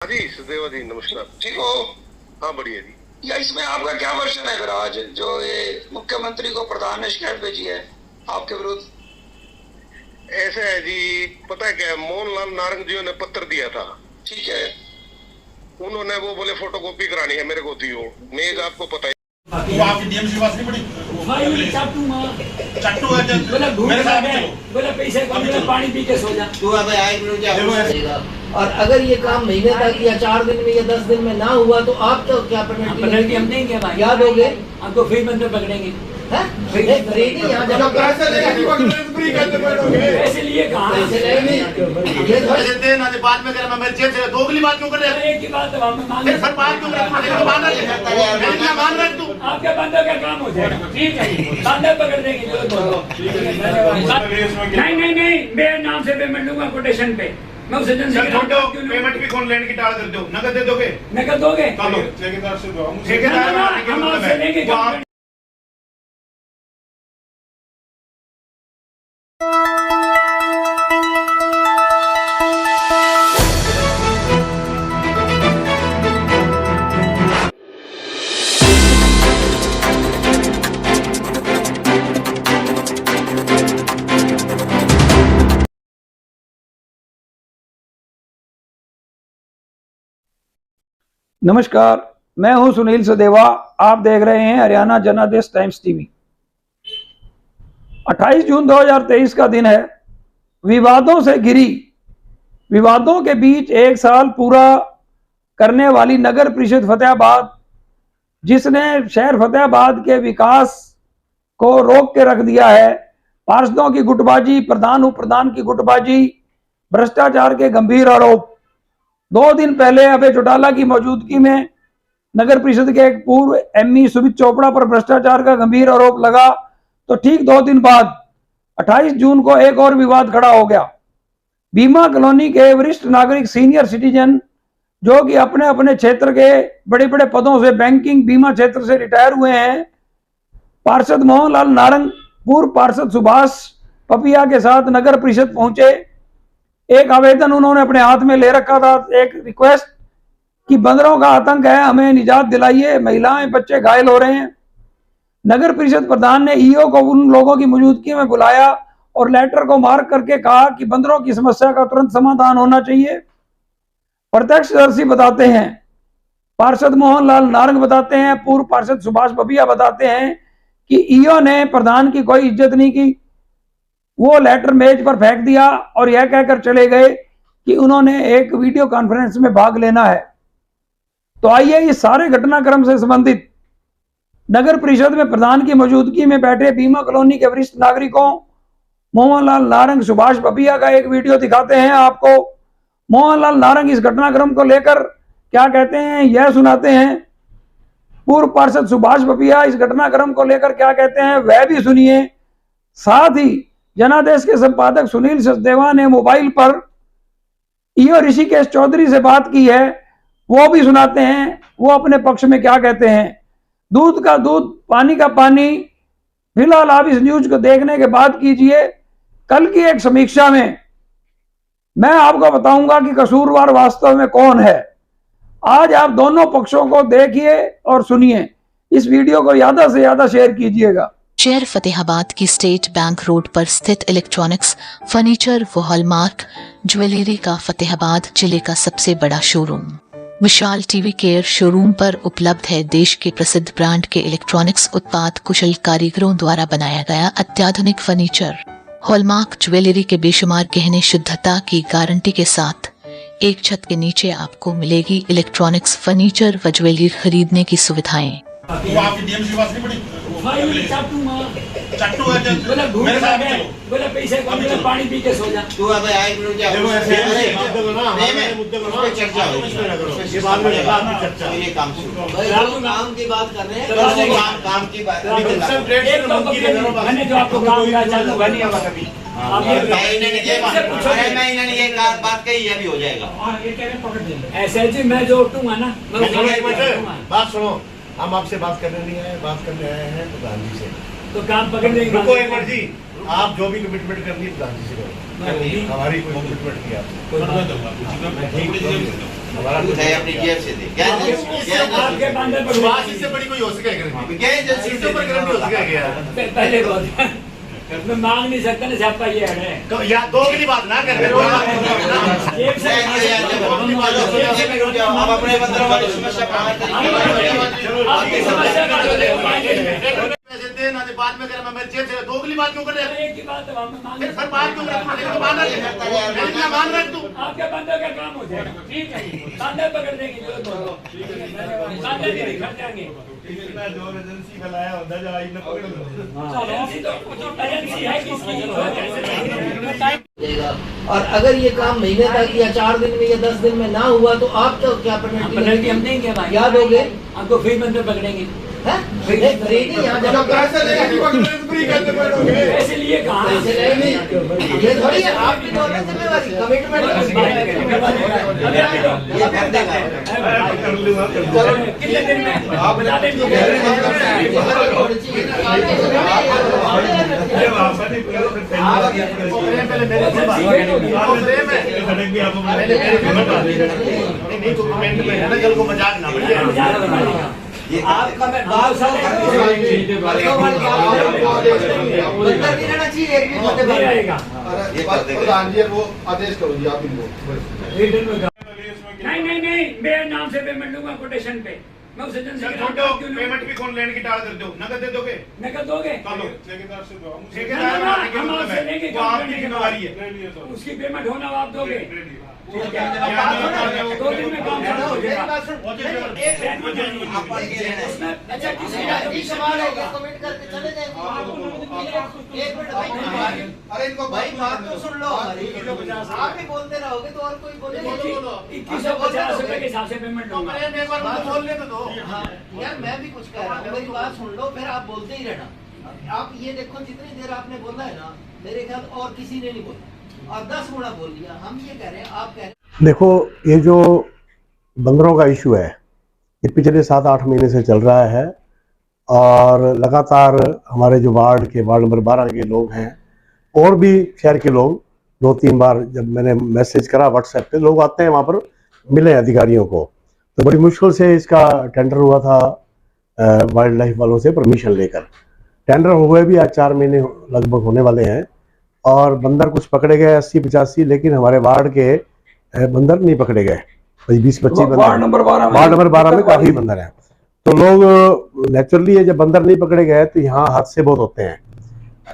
जी सदेवा जी नमस्कार। ठीक हो? हाँ बढ़िया जी। या इसमें आपका क्या वर्षन है फिर आज जो ये मुख्यमंत्री को प्रधान ने शिकायत भेजी है आपके विरुद्ध? ऐसा है जी, पता है क्या, मोहनलाल नारंग जी ने पत्र दिया था। ठीक है। उन्होंने वो बोले फोटोकॉपी करानी है मेरे को दियो, मेज आपको पता है। तो आपकी डीएमसी पास नहीं पड़ी? चट्टू है मेरे साथ चलो। बोला पैसे कम ले, पानी पी के सो जा। तू अब आए मिनट जा। और अगर ये काम महीने तक या 4 दिन में या 10 दिन में ना हुआ तो आप तो क्या पेनल्टी हम देंगे भाई। क्या दोगे? आपको फ्री बंदे पकड़ेंगे। पैसे लिए कहाँ? पैसे दे ना दे, बाद में तेरा मैं जेल से दोगली बात क्यों कर रहे हैं? एक ही बात है, हम मांगे। फिर बात क्यों कर रहे हैं? मान रहे हैं तू? आपके बंदों का काम हो जाएगा। ठीक है, बंदे पकड़ देंगे। नहीं, मेरे नाम से पेमेंट लूंगा कोटेशन पे। मैं उसे जन पेमेंट भी कौन लेने की टाल कर दो, नकद दे दोगे? नकद दोगे? ठेकेदार से हम आपसे लेंगे। नमस्कार, मैं हूं सुनील सदेवा। आप देख रहे हैं हरियाणा जनादेश टाइम्स टीवी। 28 जून 2023 का दिन है। विवादों से घिरी, विवादों के बीच 1 साल पूरा करने वाली नगर परिषद फतेहाबाद, जिसने शहर फतेहाबाद के विकास को रोक के रख दिया है। पार्षदों की गुटबाजी, प्रधान उपप्रधान की गुटबाजी, भ्रष्टाचार के गंभीर आरोप। 2 दिन पहले अभय चौटाला की मौजूदगी में नगर परिषद के एक पूर्व एमई सुमित चोपड़ा पर भ्रष्टाचार का गंभीर आरोप लगा, तो ठीक 2 दिन बाद 28 जून को एक और विवाद खड़ा हो गया। बीमा कॉलोनी के वरिष्ठ नागरिक, सीनियर सिटीजन, जो कि अपने अपने क्षेत्र के बड़े बड़े पदों से, बैंकिंग, बीमा क्षेत्र से रिटायर हुए हैं, पार्षद मोहनलाल नारंग, पूर्व पार्षद सुभाष पपिया के साथ नगर परिषद पहुंचे। एक आवेदन उन्होंने अपने हाथ में ले रखा था, एक रिक्वेस्ट कि बंदरों का आतंक है, हमें निजात दिलाइए, महिलाएं बच्चे घायल हो रहे हैं। नगर परिषद प्रधान ने ईओ को उन लोगों की मौजूदगी में बुलाया और लेटर को मार्क करके कहा कि बंदरों की समस्या का तुरंत समाधान होना चाहिए। प्रत्यक्षदर्शी बताते हैं, पार्षद मोहनलाल नारंग बताते हैं, पूर्व पार्षद सुभाष पपिया बताते हैं कि ईओ ने प्रधान की कोई इज्जत नहीं की। वो लेटर मेज पर फेंक दिया और यह कहकर चले गए कि उन्होंने एक वीडियो कॉन्फ्रेंस में भाग लेना है। तो आइए इस सारे घटनाक्रम से संबंधित नगर परिषद में प्रधान की मौजूदगी में बैठे बीमा कॉलोनी के वरिष्ठ नागरिकों मोहनलाल नारंग, सुभाष पपिया का एक वीडियो दिखाते हैं आपको। मोहनलाल नारंग इस घटनाक्रम को लेकर क्या कहते हैं, यह सुनाते हैं। पूर्व पार्षद सुभाष पपिया इस घटनाक्रम को लेकर क्या कहते हैं, वह भी सुनिए। साथ ही जनादेश के संपादक सुनील सचदेवा ने मोबाइल पर ईओ ऋषिकेश चौधरी से बात की है, वो भी सुनाते हैं, वो अपने पक्ष में क्या कहते हैं। दूध का दूध, पानी का पानी। फिलहाल आप इस न्यूज को देखने के बाद कीजिए। कल की एक समीक्षा में मैं आपको बताऊंगा कि कसूरवार वास्तव में कौन है। आज आप दोनों पक्षों को देखिए और सुनिए। इस वीडियो को ज्यादा से ज्यादा शेयर कीजिएगा। शहर फतेहाबाद की स्टेट बैंक रोड पर स्थित इलेक्ट्रॉनिक्स, फर्नीचर व हॉलमार्क ज्वेलरी का फतेहाबाद जिले का सबसे बड़ा शोरूम विशाल टीवी केयर शोरूम पर उपलब्ध है। देश के प्रसिद्ध ब्रांड के इलेक्ट्रॉनिक्स उत्पाद कुशल कारीगरों द्वारा बनाया गया अत्याधुनिक फर्नीचर, हॉलमार्क ज्वेलरी के बेशुमार गहने शुद्धता की गारंटी के साथ एक छत के नीचे आपको मिलेगी इलेक्ट्रॉनिक्स, फर्नीचर व ज्वेलरी खरीदने की सुविधाएं। तो आपकी डीएमसी पास नहीं पड़ी? चट्टू है मेरे साथ चलो। बोला पैसे कम ले, पानी पी के सो जा। तू अब आए मिनट जा। ये काम की बात कर रहे हैं, काम की बात। मैंने जो आपको काम का चालू नहीं हुआ कभी। मैंने ये बात कही, यह भी हो जाएगा। ऐसे जी मैं जो उठूंगा ना, बात सुनो, हम आपसे बात करने नहीं आए, बात करने आए हैं प्रधान जी से। तो काम पकड़ लेंगे। रुको एक बार जी, आप जो भी कमिटमेंट करनी है प्रधान जी से करो। हमारी कोई कमिटमेंट नहीं आपसे। हमारा कुछ चाहे अपनी जेब से दे। क्या आपके बंदे पर विश्वास इससे बड़ी कोई हो सकेगा क्या एजेंसी इससे ऊपर गारंटी हो सकेगा यार। पहले बात मैं मांग नहीं सकता ना छापा ये है तो या दो की बात ना कर जेब से आप अपने बंदरों वाली समस्या आपकी समस्या का हल है। पैसे दे ना दे बाद में कर मैं मेरी जेब से दोगली बात क्यों कर रहे हैं? एक ही बात है फिर बात क्यों कर रहे हो? मान रहे मान रहे तू आपके बंदे का काम हो जाएगा। ठीक है बंदे पकड़ने की जरूरत हो बंदे भी निकल जाएंगे। जो एजेंसी फैलाया होता जो आई ना पकड़ लो। एजेंसी तो एजेंसी है किसकी देगा। और अगर ये काम महीने तक या 4 दिन में या 10 दिन में ना हुआ तो आप क्या पेनल्टी हम देंगे भाई क्या दोगे? आपको फ्री बंदे पकड़ेंगे। पैसे लिए कहाँ ये थोड़ी है आपकी तो है जिम्मेवारी कितने दिन में आप बता कल को मजाक ना बढ़िया आपका मैं बाल साल प्रधान जी वो आदेश करो जी आप इनको नहीं मेरे नाम से पेमेंट लूंगा कोटेशन पे। मैं उस एजेंसी के पेमेंट भी कौन लेने की टाल कर दो नकद दे दोगे नकद दोगे ठेकेदार से दो हम आपसे लेंगे वो आपकी जिम्मेवारी है उसकी पेमेंट होना आप दोगे। 2 दिन में काम खत्म हो जाएगा। अच्छा किसी सवाल है कमेंट करके चले जाएंगे। एक मिनट अरे इनको भाई बात तो सुन लो हमारी। आप ही बोलते रहोगे तो और कोई बोलेगा। 2150 रुपए के हिसाब से पेमेंट लूंगा। बोलने तो दो। हाँ यार मैं भी कुछ कह रहा हूँ मेरी बात सुन लो फिर आप बोलते ही रहना। आप ये देखो जितनी देर आपने बोला है ना मेरे ख्याल और किसी ने नहीं बोला और 10 गुना बोल दिया। हम ये कह रहे हैं आप कह रहे हैं। देखो ये जो बंदरों का इशू है ये पिछले 7-8 महीने से चल रहा है और लगातार हमारे जो वार्ड नंबर 12 के लोग हैं और भी शहर के लोग 2-3 बार जब मैंने मैसेज करा व्हाट्सएप पे लोग आते हैं वहाँ पर मिले अधिकारियों को तो बड़ी मुश्किल से इसका टेंडर हुआ था वाइल्ड लाइफ वालों से परमिशन लेकर। टेंडर हुए भी आज 4 महीने लगभग होने वाले हैं और बंदर कुछ पकड़े गए 80-85 लेकिन हमारे वार्ड के बंदर नहीं पकड़े गए। 20-25 वार्ड नंबर 12 में काफी बंदर हैं तो लोग नेचुरली है जब बंदर नहीं पकड़े गए तो यहाँ हादसे बहुत होते हैं।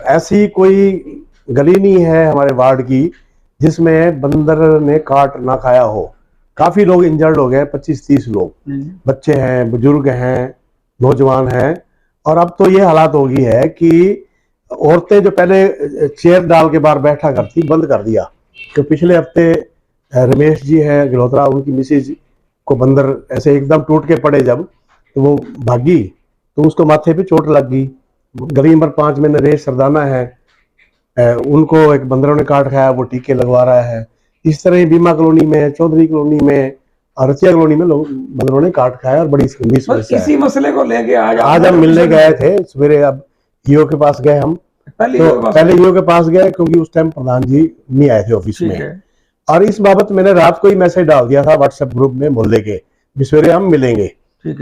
ऐसी कोई गली नहीं है हमारे वार्ड की जिसमें बंदर ने काट ना खाया हो। काफी लोग इंजर्ड हो गए 25-30 लोग बच्चे हैं बुजुर्ग हैं नौजवान हैं और अब तो ये हालात हो गई है कि औरतें जो पहले चेयर डाल के बाहर बैठा करती बंद कर दिया। तो पिछले हफ्ते रमेश जी है गिलोत्रा उनकी मिसेज को बंदर ऐसे एकदम टूट के पड़े जब तो वो भागी तो उसको माथे पे चोट लग गई। गली नंबर 5 में नरेश सरदाना है उनको एक बंदरों ने काट खाया वो टीके लगवा रहा है। इस तरह ही बीमा कॉलोनी में चौधरी कॉलोनी में और रचिया कॉलोनी में लोग बंदरों ने काट खाया और बड़ी गंभीर समस्या है। इसी मसले को लेके आज हम मिलने गए थे सवेरे। अब ईओ के पास गए हम पहले ईओ के पास गए क्योंकि उस टाइम प्रधान जी नहीं आए थे ऑफिस में और इस बाबत मैंने रात को ही मैसेज डाल दिया था व्हाट्सएप ग्रुप में मोहल्ले के सवेरे हम मिलेंगे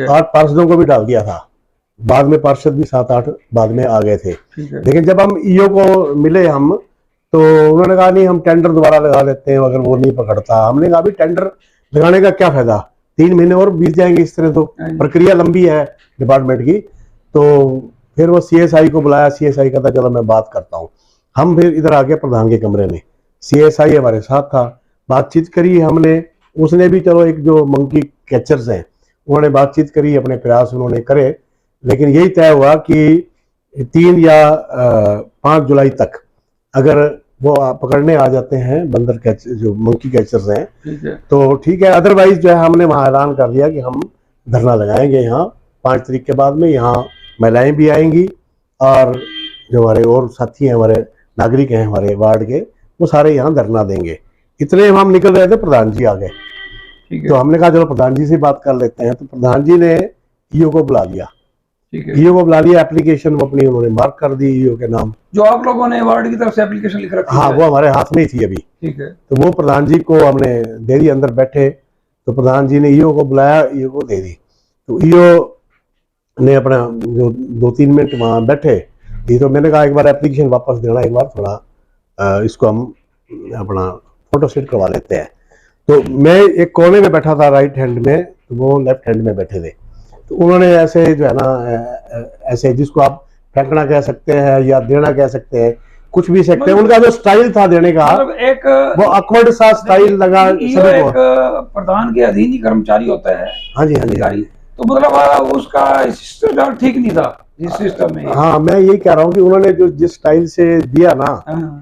और पार्षदों को भी डाल दिया था। बाद में पार्षद भी 7-8 बाद में आ गए थे लेकिन जब हम ईओ को मिले हम तो उन्होंने कहा नहीं हम टेंडर दोबारा लगा लेते हैं अगर वो नहीं पकड़ता। हमने कहा भी टेंडर लगाने का क्या फायदा 3 महीने और बीत जाएंगे इस तरह तो प्रक्रिया लंबी है डिपार्टमेंट की। तो फिर वो सीएसआई को बुलाया सीएसआई कहता चलो मैं बात करता हूँ। हम फिर इधर आ गए प्रधान के कमरे में सीएसआई हमारे साथ था बातचीत करी हमने। उसने भी चलो एक जो मंकी कैचर्स हैं उन्होंने बातचीत करी अपने प्रयास उन्होंने करे लेकिन यही तय हुआ कि 3 या 5 जुलाई तक अगर वो पकड़ने आ जाते हैं बंदर कैचर जो मंकी कैचर्स हैं तो ठीक है। अदरवाइज जो है हमने वहाँ ऐलान कर दिया कि हम धरना लगाएंगे यहाँ 5 तारीख के बाद में। यहाँ महिलाएं भी आएंगी और जो हमारे और साथी हैं हमारे नागरिक हैं हमारे वार्ड के वो सारे यहाँ धरना देंगे। इतने हम निकल रहे थे प्रधान जी आ गए तो हमने कहा चलो प्रधान जी से बात कर लेते हैं। तो प्रधान जी ने ईओ को बुला लिया ईओ को बुला लिया एप्लीकेशन वो अपनी उन्होंने मार्क कर दी ईओ के नाम जो आप लोगों ने वार्ड की तरफ से एप्लीकेशन लिख रखी हाँ वो हमारे हाथ में ही थी अभी। ठीक है तो वो प्रधान जी को हमने दे दी अंदर बैठे तो प्रधान जी ने ईओ को बुलाया, ईओ को दे दी। तो ईओ ने अपना जो 2-3 मिनट वहाँ बैठे, ये तो मैंने कहा एक बार एप्लीकेशन वापस देना, एक बार थोड़ा इसको हम अपना फोटो सेट करवा लेते हैं। तो मैं एक कोने में बैठा था राइट हैंड में, तो वो लेफ्ट हैंड में बैठे थे। तो उन्होंने ऐसे जो है ना, ऐसे जिसको आप फेंकना कह सकते हैं या देना कह सकते हैं, कुछ भी सकते हैं, उनका जो स्टाइल था देने का, मतलब एक वो ऑकवर्ड सा स्टाइल लगा सभी को। एक प्रधान के अधीन ही कर्मचारी होता है। हाँ जी, हाँ जी, अधिकारी, तो मतलब उसका सिस्टम ठीक नहीं था जिस सिस्टम में। हाँ, मैं यही कह रहा हूँ कि उन्होंने जो जिस स्टाइल से दिया ना,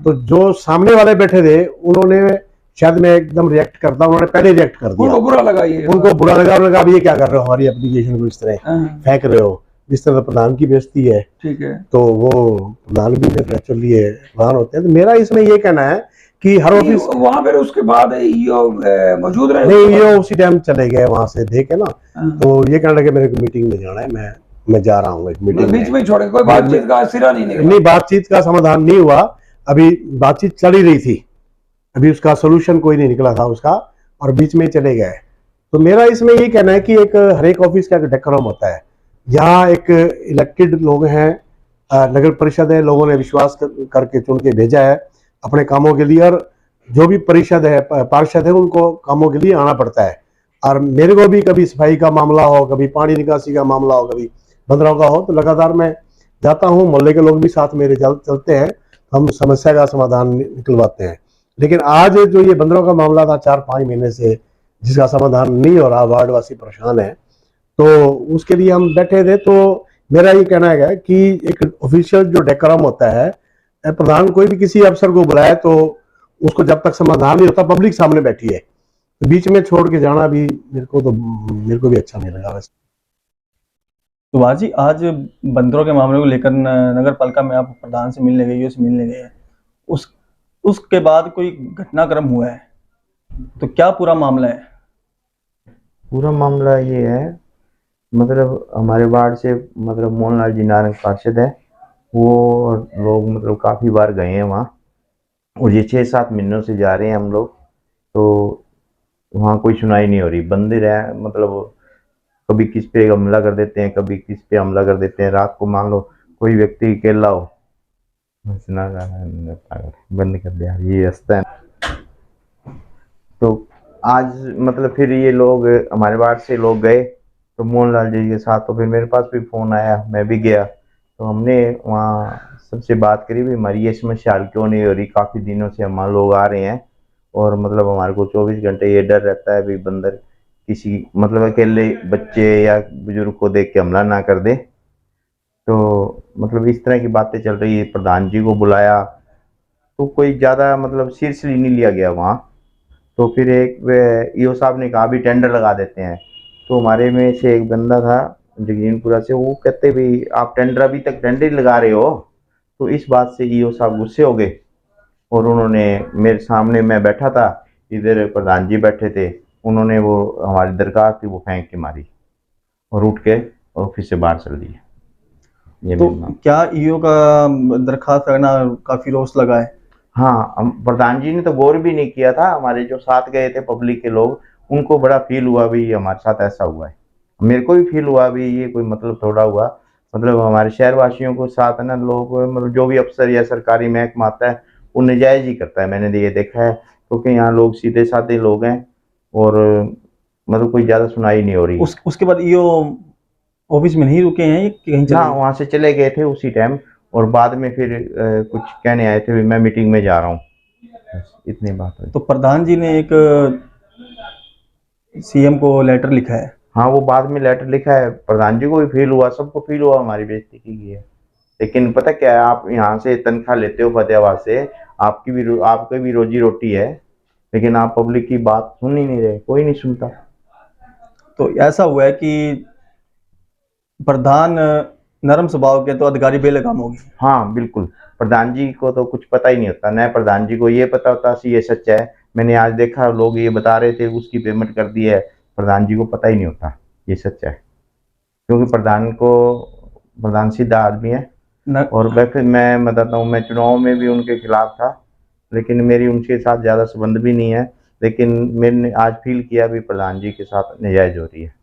तो जो सामने वाले बैठे थे उन्होंने, शायद मैं एकदम रिएक्ट करता, उन्होंने पहले रिएक्ट कर दिया। उनको बुरा लगा, ये उनको बुरा लगा। उन्होंने कहा ये क्या कर रहे हो, हमारी एप्लीकेशन को इस तरह फेंक रहे हो, जिस तरह प्रधान की बेइज्जती है। ठीक है, तो वो प्रधान भी नेचुरली है, प्रधान होते हैं। तो मेरा इसमें ये कहना है कि हर ऑफिस वहाँ पर उसके बाद ईओ मौजूद रहे? नहीं, ये उसी टाइम चले गए वहां से देखे ना। तो ये कहने लगे मेरे को मीटिंग में जाना है, मैं जा रहा हूँ एक मीटिंग बीच में छोड़, कोई बातचीत का सिरा नहीं निकला? नहीं, बातचीत का समाधान नहीं हुआ, अभी बातचीत चल ही रही थी, अभी उसका सोल्यूशन कोई नहीं निकला था उसका, और बीच में चले गए। तो मेरा इसमें ये कहना है कि एक हर एक ऑफिस का एक डेकोरम होता है। यहाँ एक इलेक्टेड लोग हैं, नगर परिषद है, लोगों ने विश्वास करके चुन के भेजा है अपने कामों के लिए, और जो भी परिषद है, पार्षद है, उनको कामों के लिए आना पड़ता है। और मेरे को भी कभी सफाई का मामला हो, कभी पानी निकासी का मामला हो, कभी बंदरों का हो, तो लगातार मैं जाता हूँ। मोहल्ले के लोग भी साथ मेरे चलते हैं, हम समस्या का समाधान निकलवाते हैं। लेकिन आज जो ये बंदरों का मामला था 4-5 महीने से, जिसका समाधान नहीं हो रहा, वार्डवासी परेशान है, तो उसके लिए हम बैठे थे। तो मेरा ये कहना है कि एक ऑफिशियल जो डेकोरम होता है, प्रधान कोई भी किसी अफसर को बुलाए तो उसको जब तक समाधान नहीं होता, पब्लिक सामने बैठी है, तो बीच में छोड़ के जाना भी मेरे को भी अच्छा नहीं लगा। वैसे तो बाजी, आज बंदरों के मामले को लेकर नगर पालिका में आप प्रधान से मिलने गए, से मिलने गए, उसके बाद कोई घटनाक्रम हुआ है, तो क्या पूरा मामला है? पूरा मामला ये है, मतलब हमारे वार्ड से मतलब मोहनलाल जी नारंग पार्षद है, वो लोग मतलब काफ़ी बार गए हैं वहाँ, और ये 6-7 महीनों से जा रहे हैं हम लोग, तो वहाँ कोई सुनाई नहीं हो रही। बंदे रहे, मतलब कभी किस पे हमला कर देते हैं, कभी किस पे हमला कर देते हैं। रात को मान लो कोई व्यक्ति अकेला हो, बंद कर दिया, ये रास्ता है। तो आज मतलब फिर ये लोग हमारे वार्ड से लोग गए तो मोहनलाल जी के साथ, तो फिर मेरे पास भी फ़ोन आया, मैं भी गया, तो हमने वहाँ सबसे बात करी भी हमारी ये समस्या हल क्यों नहीं हो रही। काफ़ी दिनों से हमारे लोग आ रहे हैं, और मतलब हमारे को 24 घंटे ये डर रहता है भी बंदर किसी मतलब अकेले बच्चे या बुजुर्ग को देख के हमला ना कर दे। तो मतलब इस तरह की बातें चल रही है। प्रधान जी को बुलाया तो कोई ज़्यादा मतलब सीरियसली नहीं लिया गया वहाँ। तो फिर एक ईओ साहब ने कहा भी टेंडर लगा देते हैं। तो हमारे में से एक बंदा था जगजीनपुरा से, वो कहते भी आप टेंडर अभी तक टेंडर ही लगा रहे हो। तो इस बात से ईओ साहब गुस्से हो गए, और उन्होंने मेरे सामने, मैं बैठा था, इधर प्रधान जी बैठे थे, उन्होंने वो हमारी दरखास्त थी वो फेंक के मारी और उठ के ऑफिस से बाहर चल दिए। ये तो क्या ईओ का दरखास्त करना काफी रोष लगा है? हाँ, प्रधान जी ने तो गौर भी नहीं किया था। हमारे जो साथ गए थे पब्लिक के लोग, उनको बड़ा फील हुआ भी हमारे साथ ऐसा हुआ है। मेरे को भी फील हुआ भी ये कोई मतलब थोड़ा हुआ, मतलब हमारे शहरवासियों को साथ है ना, लोग मतलब जो भी अफसर या सरकारी महकमा आता है वो नजायज ही करता है। मैंने ये देखा है, क्योंकि यहाँ लोग सीधे साधे लोग हैं, और मतलब कोई ज्यादा सुनाई नहीं हो रही। उसके बाद ईओ ऑफिस में नहीं रुके हैं, कहीं ना वहाँ से चले गए थे उसी टाइम, और बाद में फिर कुछ कहने आए थे, मैं मीटिंग में जा रहा हूँ, इतनी बात है। तो प्रधान जी ने एक सीएम को लेटर लिखा है। हाँ, वो बाद में लेटर लिखा है। प्रधान जी को भी फील हुआ, सबको फील हुआ हमारी बेइज्जती की गई है। लेकिन पता क्या है, आप यहाँ से तनख्वाह लेते हो फतेहाबाद से, आपकी भी रोजी रोटी है, लेकिन आप पब्लिक की बात सुन ही नहीं रहे, कोई नहीं सुनता। तो ऐसा हुआ है कि प्रधान नरम स्वभाव के, तो अधिकारी बेलगाम होगी। हाँ बिल्कुल, प्रधान जी को तो कुछ पता ही नहीं होता, न प्रधान जी को ये पता होता कि ये सच है। मैंने आज देखा लोग ये बता रहे थे उसकी पेमेंट कर दी है, प्रधान जी को पता ही नहीं होता ये सच है, क्योंकि प्रधान सीधा आदमी है। और वैसे मैं बताता हूँ, मैं चुनाव में भी उनके खिलाफ था, लेकिन मेरी उनके साथ ज़्यादा संबंध भी नहीं है। लेकिन मैंने आज फील किया भी प्रधान जी के साथ नाजायज हो रही है।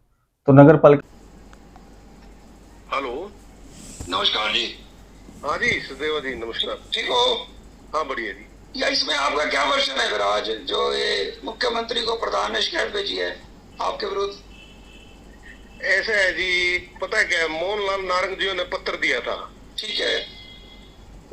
तो नगर पालिका। हेलो, नमस्कार जी। हाँ जी सदेवा जी, नमस्कार। ठीक हो? हाँ बढ़िया जी। या इसमें आपका क्या वर्षन है फिर आज जो ये मुख्यमंत्री को प्रधान ने शिकायत भेजी है आपके विरुद्ध? ऐसा है जी, पता है क्या, मोहनलाल नारंग जी ने पत्र दिया था। ठीक है।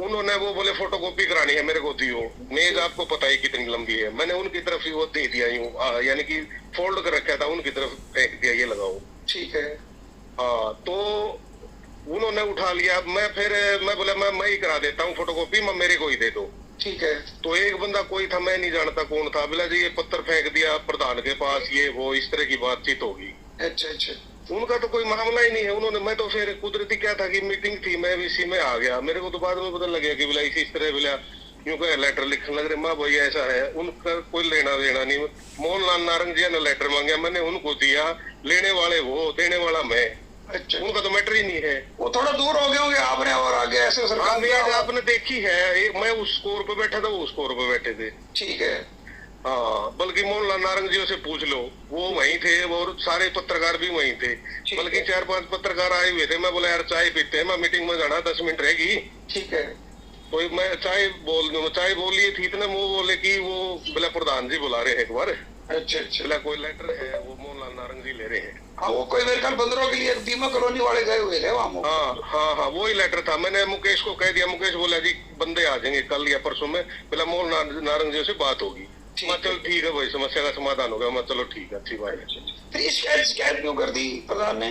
उन्होंने वो बोले फोटोकॉपी करानी है, मेरे को दियो। मेज आपको पता है कितनी लंबी है, मैंने उनकी तरफ ही वो दे दिया यूं, यानी कि फोल्ड कर रखा था, उनकी तरफ फेंक दिया, ये लगाओ। ठीक है। हाँ, तो उन्होंने उठा लिया। मैं बोला मैं ही करा देता हूँ फोटोकॉपी, मैं मेरे को ही दे दो। ठीक है। तो एक बंदा कोई था, मैं नहीं जानता कौन था, बोला जी ये पत्र फेंक दिया प्रधान के पास, ये वो इस तरह की बातचीत होगी। अच्छा अच्छा। उनका तो कोई मामला ही नहीं है। उन्होंने, मैं तो फिर कुदरती क्या था कि मीटिंग थी, मैं भी इसी में आ गया। मेरे को तो बाद में पता लगे कि बोला इस तरह बोला यूं कह लेटर लिखने लग रहे। माँ भैया ऐसा है, उनका कोई लेना देना नहीं। मोहनलाल नारंग जी ने लेटर मांगा, मैंने उनको दिया। लेने वाले वो, देने वाला मैं। अच्छा, उनका तो मैटर ही नहीं है। वो थोड़ा दूर हो गए होंगे आपने और आगे ऐसे सरकार आपने देखी है, मैं उस स्कोर पे बैठा था, वो उस स्कोर पे बैठे थे। ठीक है। हाँ, बल्कि मोहनलाल नारंग जी से पूछ लो, वो वहीं थे और सारे पत्रकार भी वहीं थे। बल्कि 4-5 पत्रकार आए हुए थे। मैं बोला यार चाय पीते हैं, मैं मीटिंग में जाना, 10 मिनट रहेगी। ठीक है। तो मैं चाय बोल लिए थी, इतने वो बोले कि वो बोला प्रधान जी बुला रहे हैं एक बार। अच्छा अच्छा। बोला कोई लेटर है, वो मोहनलाल नारंग जी ले रहे हैं। हाँ, वो कोई मेरे ख्याल बंदरों के लिए दीमा कॉलोनी वाले गए हुए थे वहाँ। हाँ, वही लेटर था। मैंने मुकेश को कह दिया, मुकेश बोला जी बंदे आ जाएंगे कल या परसों में। बोला मोहनलाल नारंग जी से बात होगी। मैं चलो ठीक है भाई, समस्या का समाधान हो गया। मैं चलो ठीक है, अच्छी बात है। फिर शिकायत क्यों कर दी प्रधान ने?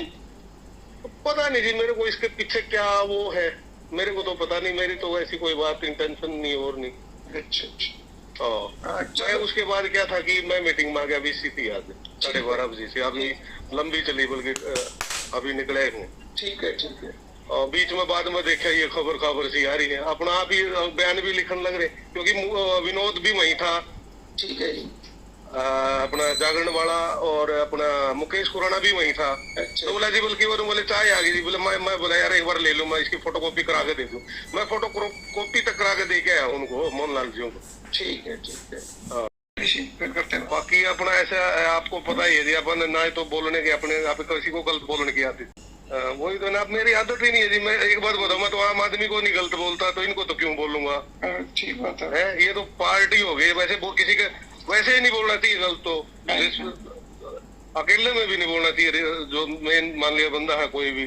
पता नहीं जी, मेरे को इसके पीछे क्या वो है, मेरे को तो पता नहीं। मेरी तो ऐसी कोई बात इंटेंशन नहीं और नहीं। अच्छा अच्छा। हाँ, उसके बाद क्या था कि मैं मीटिंग में आ गया। अभी स्थिति आज 12:30 बजे से अभी लंबी चली, बल्कि अभी निकले हूँ। ठीक है ठीक है। और बीच में बाद में देखा ये खबर सी आ रही है, अपना आप ही बयान भी लिखने लग रहे, क्योंकि विनोद भी वही था। ठीक है जी। अपना जागरण वाला और अपना मुकेश खुराना भी वही था। अच्छा। तो बोला जी, बल्कि वो बोले चाय आ गई जी। बोले मैं बोला यार एक बार ले लूं, मैं इसकी फोटोकॉपी करा के दे दूं। मैं फोटोकॉपी तक करा के दे के आया उनको, मोहनलाल जी को। ठीक है ठीक है। हाँ, फिर करते हैं। बाकी अपना ऐसा आपको पता ही है जी, अपन ना तो बोलने के अपने आप किसी को गलत बोलने की आदत, वही तो ना। अब मेरी आदत ही नहीं है जी। मैं एक बात बताऊं, मैं तो आम आदमी को नहीं गलत बोलता, तो इनको तो क्यों बोलूंगा? ठीक बात है। ये तो पार्टी हो गई। वैसे वो किसी के वैसे ही नहीं बोलना चाहिए गलत, तो अकेले में भी नहीं बोलना चाहिए। जो मेन मान लिया बंदा है कोई भी,